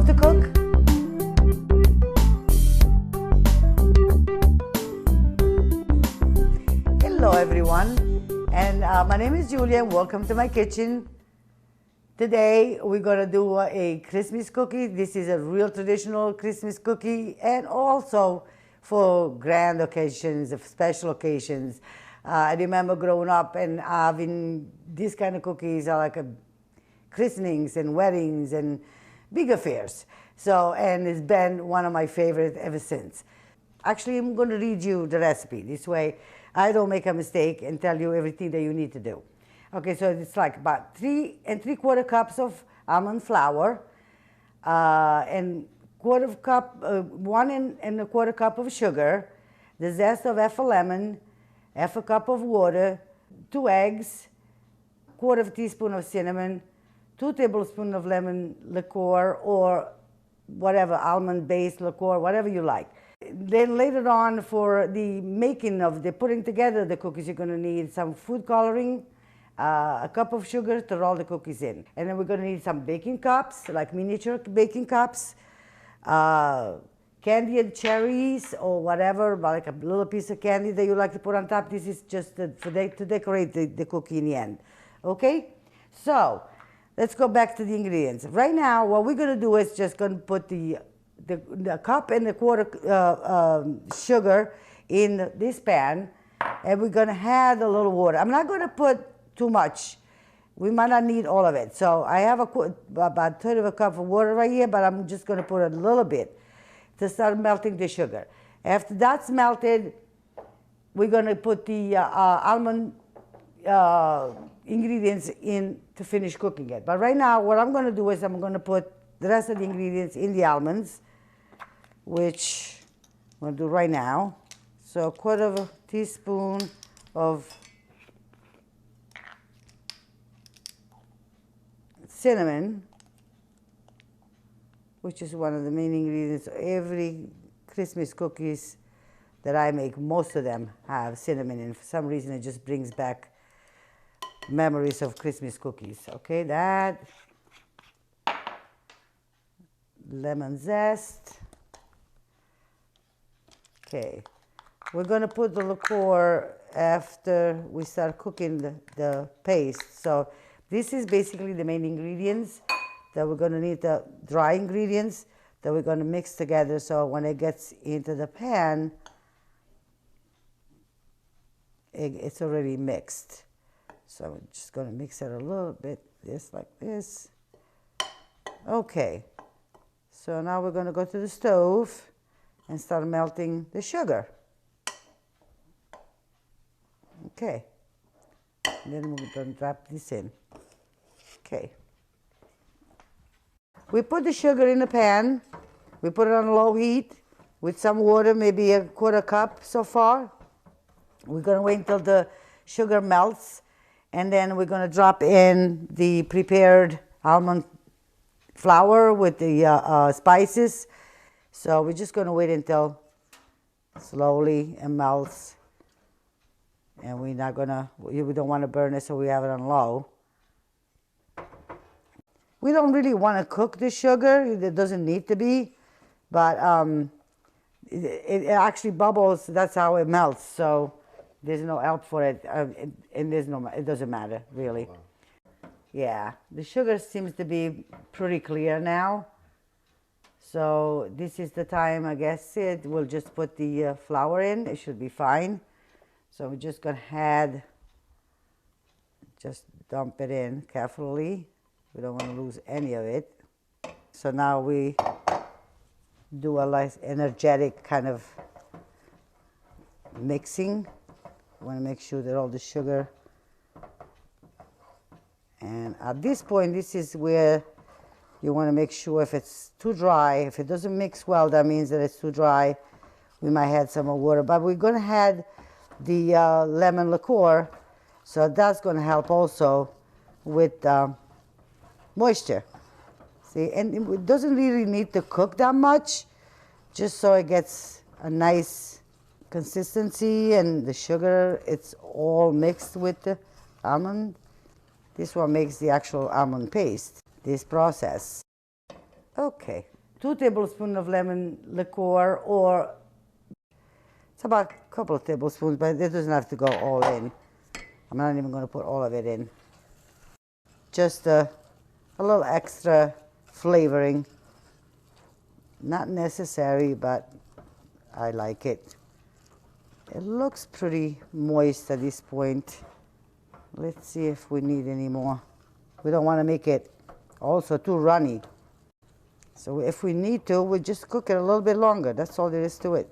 to cook? Hello everyone, and my name is Giulia and welcome to my kitchen. Today we're going to do a Christmas cookie. This is a real traditional Christmas cookie, and also for grand occasions, special occasions. I remember growing up and having these kind of cookies are like christenings and weddings and big affairs. So, and it's been one of my favorites ever since. Actually, I'm going to read you the recipe. This way I don't make a mistake and tell you everything that you need to do. Okay, so it's like about 3 3/4 cups of almond flour, and 1 1/4 cup of sugar, the zest of half a lemon, half a cup of water, 2 eggs, 1/4 teaspoon of cinnamon, 2 tablespoons of lemon liqueur or whatever, almond-based liqueur, whatever you like. Then later on, for the making of the putting together the cookies, you're going to need some food coloring, a cup of sugar to roll the cookies in. And then we're going to need some baking cups, like miniature baking cups, candied cherries or whatever, like a little piece of candy that you like to put on top. This is just to decorate the cookie in the end. Okay? So, let's go back to the ingredients. Right now, what we're going to do is just going to put the cup and the 1/4 sugar in this pan, and we're going to add a little water. I'm not going to put too much. We might not need all of it. So I have about 1/3 of a cup of water right here, but I'm just going to put a little bit to start melting the sugar. After that's melted, we're going to put the almond ingredients in to finish cooking it. But right now, what I'm going to do is I'm going to put the rest of the ingredients in the almonds, which I'm going to do right now. So 1/4 teaspoon of cinnamon, which is one of the main ingredients. Every Christmas cookies that I make, most of them have cinnamon, and for some reason it just brings back memories of Christmas cookies. Okay, that lemon zest. Okay, we're going to put the liqueur after we start cooking the paste. So this is basically the main ingredients that we're going to need, the dry ingredients that we're going to mix together, so when it gets into the pan, it's already mixed. So I'm just going to mix it a little bit, just like this. Okay, so now we're going to go to the stove and start melting the sugar. Okay, and then we're going to drop this in. Okay. We put the sugar in the pan. We put it on low heat with some water, maybe a 1/4 cup so far. We're going to wait until the sugar melts, and then we're going to drop in the prepared almond flour with the spices. So we're just going to wait until slowly it melts, and we don't want to burn it, so we have it on low. We don't really want to cook the sugar. It doesn't need to be, but it actually bubbles. That's how it melts. So there's no help for it, and it doesn't matter really. Wow. Yeah, the sugar seems to be pretty clear now. So this is the time, I guess. We'll just put the flour in. It should be fine. So we're just gonna just dump it in carefully. We don't want to lose any of it. So now we do a nice energetic kind of mixing. We want to make sure that all the sugar, and at this point, this is where you want to make sure if it's too dry, if it doesn't mix well, that means that it's too dry. We might add some more water, but we're going to add the lemon liqueur, so that's going to help also with moisture. See, and it doesn't really need to cook that much, just so it gets a nice consistency, and the sugar, it's all mixed with the almond. This one makes the actual almond paste, this process. Okay, 2 tablespoons of lemon liqueur, or it's about a couple of tablespoons, but it doesn't have to go all in. I'm not even going to put all of it in. Just a little extra flavoring. Not necessary, but I like it. It looks pretty moist at this point. Let's see if we need any more. We don't want to make it also too runny. So if we need to, we just cook it a little bit longer. That's all there is to it.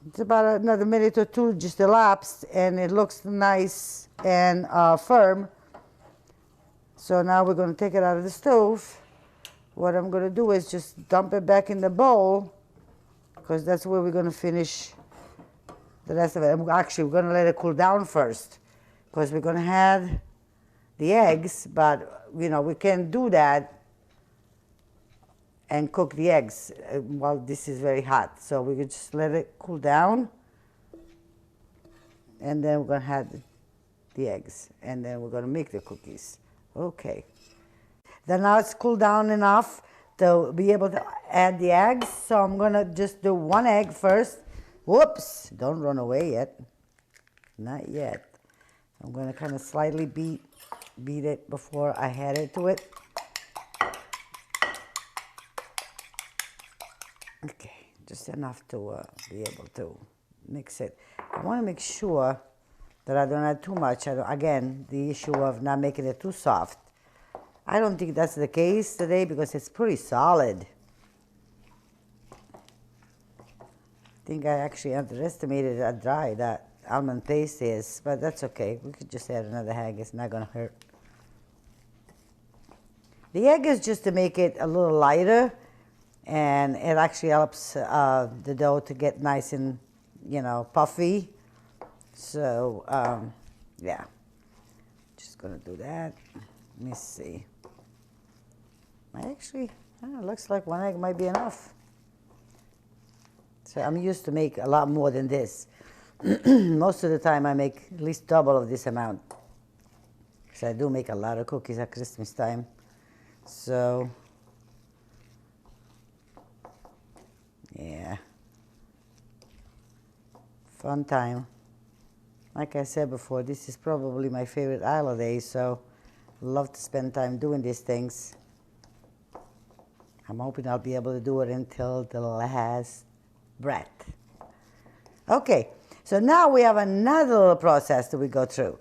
It's about another minute or two just elapsed, and it looks nice and firm. So now we're going to take it out of the stove. What I'm going to do is just dump it back in the bowl, because that's where we're going to finish the rest of it. Actually, we're going to let it cool down first, because we're going to add the eggs, but you know, we can't do that and cook the eggs while this is very hot. So we can just let it cool down, and then we're going to add the eggs, and then we're going to make the cookies. Okay. Then now it's cooled down enough to be able to add the eggs. So I'm going to just do 1 egg first. Whoops, don't run away yet. Not yet. I'm going to kind of slightly beat it before I add it to it. Okay, just enough to be able to mix it. I want to make sure that I don't add too much. Again, the issue of not making it too soft. I don't think that's the case today because it's pretty solid. I think I actually underestimated how dry that almond paste is, but that's okay. We could just add another egg. It's not going to hurt. The egg is just to make it a little lighter, and it actually helps the dough to get nice and, you know, puffy. So, yeah, just going to do that. Let me see. Actually, it looks like 1 egg might be enough. So I'm used to make a lot more than this. Most of the time I make at least double of this amount. So I do make a lot of cookies at Christmas time. So, yeah. Fun time. Like I said before, this is probably my favorite holiday, so love to spend time doing these things. I'm hoping I'll be able to do it until the last breath. Okay, so now we have another little process that we go through.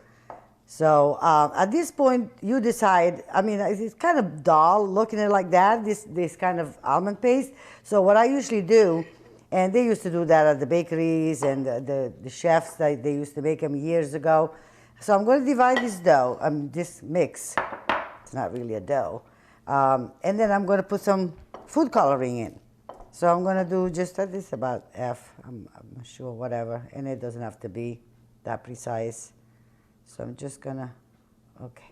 So at this point, you decide, I mean, it's kind of dull looking at it like that, this kind of almond paste. So what I usually do, and they used to do that at the bakeries and the chefs, they used to make them years ago. So I'm going to divide this dough, this mix. It's not really a dough. And then I'm going to put some food coloring in. So I'm going to do just this about F, I'm not sure, whatever. And it doesn't have to be that precise. So I'm just going to, okay.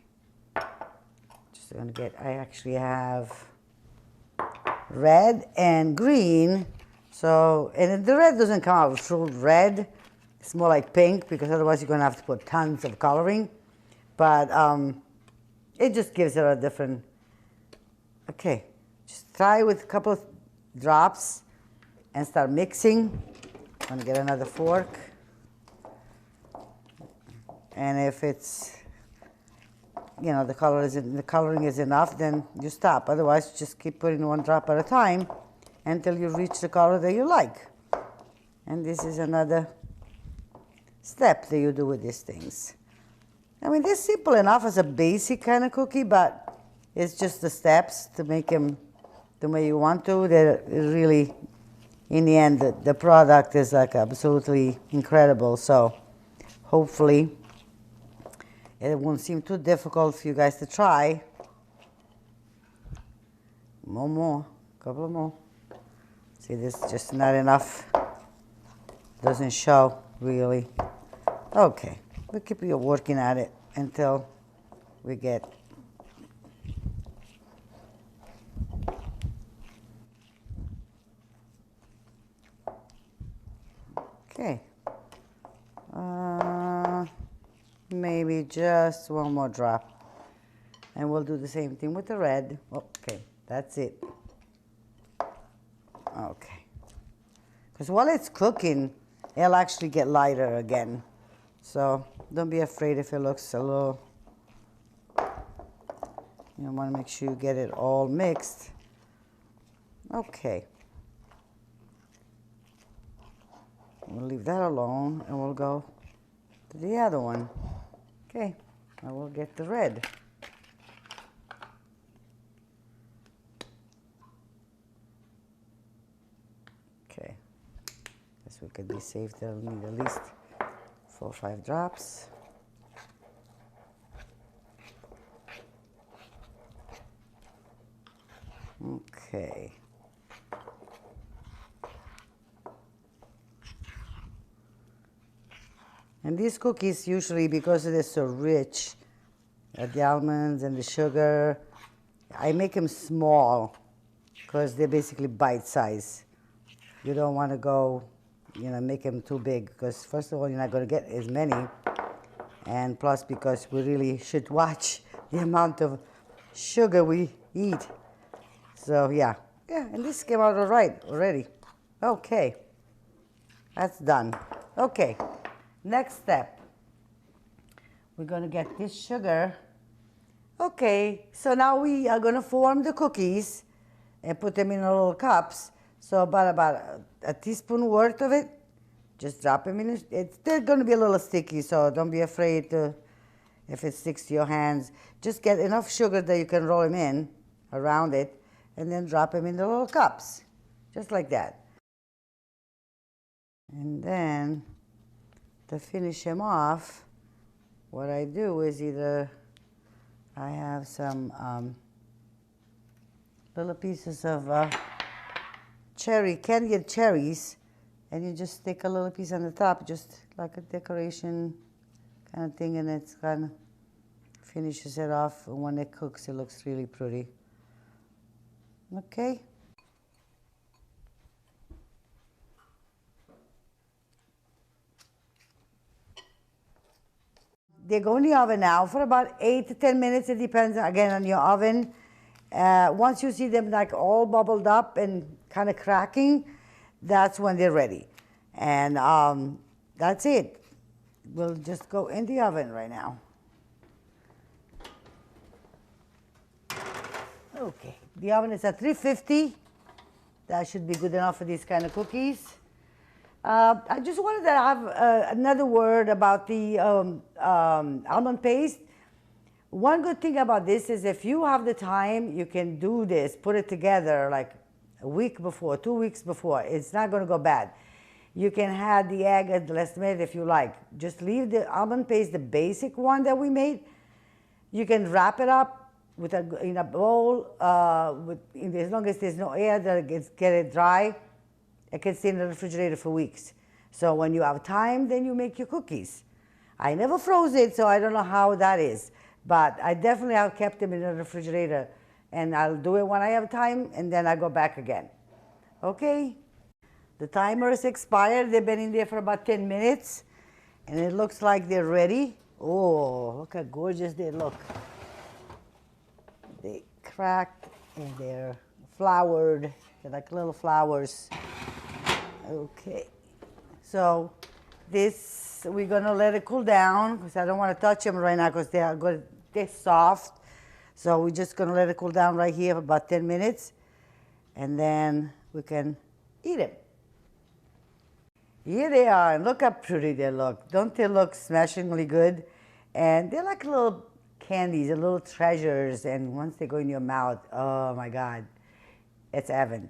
Just going to get, I actually have red and green. So, and the red doesn't come out full red. It's more like pink, because otherwise you're going to have to put tons of coloring. But it just gives it a different, okay. Just try with a couple of drops and start mixing. I'm going to get another fork. And if it's, you know, the coloring is enough, then you stop. Otherwise, just keep putting 1 drop at a time until you reach the color that you like. And this is another step that you do with these things. I mean, they're simple enough as a basic kind of cookie, but it's just the steps to make them the way you want to. They're really, in the end, the product is like absolutely incredible. So hopefully it won't seem too difficult for you guys to try. More, a couple more. See, this is just not enough. Doesn't show, really. Okay, we'll keep working at it until we get. Okay. Maybe just 1 more drop. And we'll do the same thing with the red. Okay, That's it. Okay. Because while it's cooking, it'll actually get lighter again. So don't be afraid if it looks a little, you want to make sure you get it all mixed. Okay. We'll leave that alone and we'll go to the other one. Okay, I will get the red. Okay, guess we could be safe. They'll need at least 4 or 5 drops. Okay. And these cookies usually, because they're so rich, the almonds and the sugar, I make them small because they're basically bite size. You don't want to go, make them too big because first of all, you're not going to get as many. And plus because we really should watch the amount of sugar we eat. So yeah, and this came out all right already. Okay, that's done. Okay. Next step, we're going to get this sugar. Okay, so now we are going to form the cookies and put them in little cups. So about a teaspoon worth of it, just drop them in. They're going to be a little sticky, so don't be afraid if it sticks to your hands. Just get enough sugar that you can roll them in around it and then drop them in the little cups, just like that. And then to finish them off, what I do is either I have some little pieces of candied cherries, and you just stick a little piece on the top, just like a decoration kind of thing, and it's kind of finishes it off. And when it cooks, it looks really pretty. Okay. They go in the oven now for about 8 to 10 minutes. It depends, again, on your oven. Once you see them like all bubbled up and kind of cracking, that's when they're ready. And that's it. We'll just go in the oven right now. Okay, the oven is at 350. That should be good enough for these kind of cookies. I just wanted to have another word about the almond paste. One good thing about this is if you have the time, you can do this, put it together like a week before, 2 weeks before. It's not going to go bad. You can add the egg at the last minute if you like. Just leave the almond paste, the basic one that we made. You can wrap it up in a bowl, as long as there's no air that get it dry. It can stay in the refrigerator for weeks. So when you have time, then you make your cookies. I never froze it, so I don't know how that is. But I definitely have kept them in the refrigerator. And I'll do it when I have time, and then I go back again. Okay? The timer is expired. They've been in there for about 10 minutes. And it looks like they're ready. Oh, look how gorgeous they look. They cracked, and they're floured. They're like little flowers. Okay, so this, we're gonna let it cool down because I don't want to touch them right now because they're soft. So we're just gonna let it cool down right here for about 10 minutes, and then we can eat them. Here they are, and look how pretty they look. Don't they look smashingly good? And they're like little candies, little treasures, and once they go in your mouth, oh my God, it's heaven.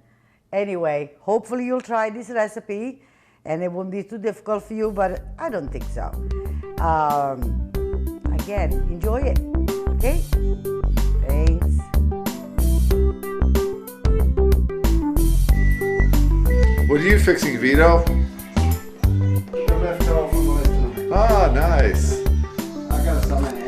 Anyway, hopefully you'll try this recipe and it won't be too difficult for you, but I don't think so. Again, enjoy it, okay? Thanks. What are you fixing, Vito? The leftover. Ah, nice. I got some in